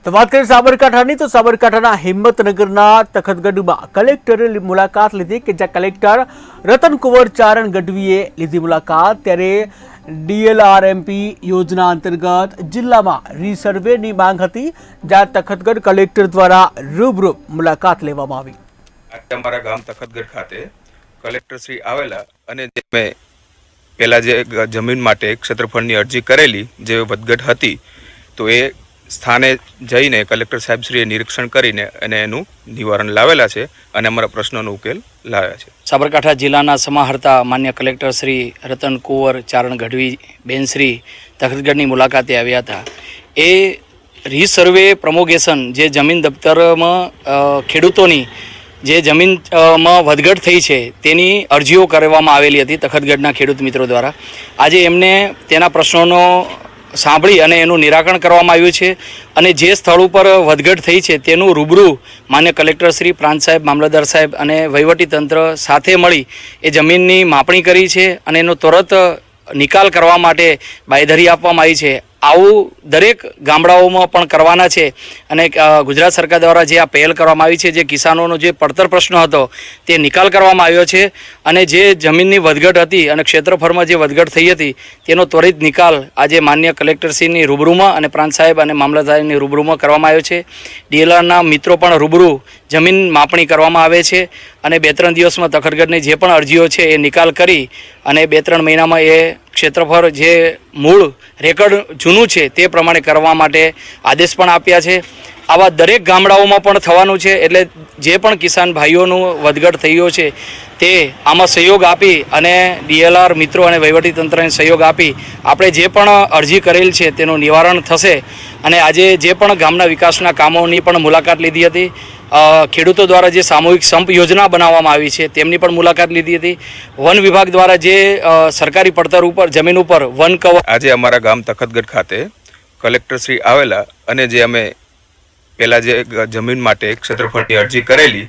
તો વાત કરીએ સાબરકાંઠાની તો સાબરકાંઠાના હિંમતનગરના તખતગઢમાં કલેક્ટરે મુલાકાત લીધી કે જ્યાં કલેક્ટર રતનકુંવર ચારણ ગઢવીએ લીધી મુલાકાત। ત્યારે DLRMP યોજના અંતર્ગત જિલ્લામાં રીસર્વેની માંગ હતી, જ્યાં તખતગઢ કલેક્ટર દ્વારા રૂબરૂ મુલાકાત લેવામાં આવી। આજે અમારા ગામ તખતગઢ ખાતે કલેક્ટર શ્રી આવેલા અને મેં પહેલા જે જમીન માટે ક્ષેત્રફળની અરજી કરેલી જે વધઘટ હતી તો એ સ્થાને જઈને કલેક્ટર સાહેબશ્રીએ નિરીક્ષણ કરીને અને એનું નિવારણ લાવેલા છે અને અમારા પ્રશ્નોનો ઉકેલ લાવ્યા છે। સાબરકાંઠા જિલ્લાના સમાહર્તા માન્ય કલેક્ટર શ્રી રતનકુંવર ચારણ ગઢવી બેનશ્રી તખતગઢની મુલાકાતે આવ્યા હતા। એ રીસર્વે પ્રમોગેશન જે જમીન દફતરમાં ખેડૂતોની જે જમીનમાં વધઘટ થઈ છે તેની અરજીઓ કરવામાં આવેલી હતી તખતગઢના ખેડૂત મિત્રો દ્વારા। આજે એમને તેના પ્રશ્નોનો સાંભળી અને એનું નિરાકરણ કરવામાં આવ્યું છે અને જે સ્થળ ઉપર વધઘટ થઈ છે તેનું રૂબરૂ માન્ય કલેક્ટર શ્રી, પ્રાંત સાહેબ, મામલતદાર સાહેબ અને વહીવટી તંત્ર સાથે મળી એ જમીનની માપણી કરી છે અને એનો તરત નિકાલ કરવા માટે બાંયધરી આપવામાં આવી છે। આવું દરેક ગામડાઓમાં પણ કરવાના છે અને ગુજરાત સરકાર દ્વારા જે આ પહેલ કરવામાં આવી છે, જે કિસાનોનો જે પડતર પ્રશ્ન હતો તે નિકાલ કરવામાં આવ્યો છે અને જે જમીનની વધઘટ હતી અને ક્ષેત્રફળમાં જે વધઘટ થઈ હતી તેનો ત્વરિત નિકાલ આજે માન્ય કલેક્ટરશ્રીની રૂબરૂમાં અને પ્રાંત સાહેબ અને મામલતદારની રૂબરૂમાં કરવામાં આવ્યો છે। DLRના મિત્રો પણ રૂબરૂ જમીન માપણી કરવામાં આવે છે અને 2-3 દિવસમાં તખતગઢની જે પણ અરજીઓ છે એ નિકાલ કરી અને 2-3 મહિનામાં એ ક્ષેત્રફળ જે મૂળ રેકર્ડ જૂનું છે તે પ્રમાણે કરવા માટે આદેશ પણ આપ્યા છે। આવા દરેક ગામડાઓમાં પણ થવાનું છે, એટલે જે પણ કિસાન ભાઈઓનું વધઘટ થયો છે તે આમાં સહયોગ આપી અને DLR મિત્રો અને વહીવટીતંત્રને સહયોગ આપી આપણે જે પણ અરજી કરેલ છે તેનું નિવારણ થશે। અને આજે જે પણ ગામના વિકાસના કામોની પણ મુલાકાત લીધી હતી। ખેડૂતો દ્વારા જે સામૂહિક સંપ યોજના બનાવવામાં આવી છે તેમની પણ મુલાકાત લીધી હતી। વન વિભાગ દ્વારા જે સરકારી પડતર ઉપર જમીન ઉપર વન કવર આજે અમારા ગામ તખતગઢ ખાતે કલેક્ટર શ્રી આવેલા અને જે અમે પહેલા જે જમીન માટે ક્ષેત્રફળની અરજી કરેલી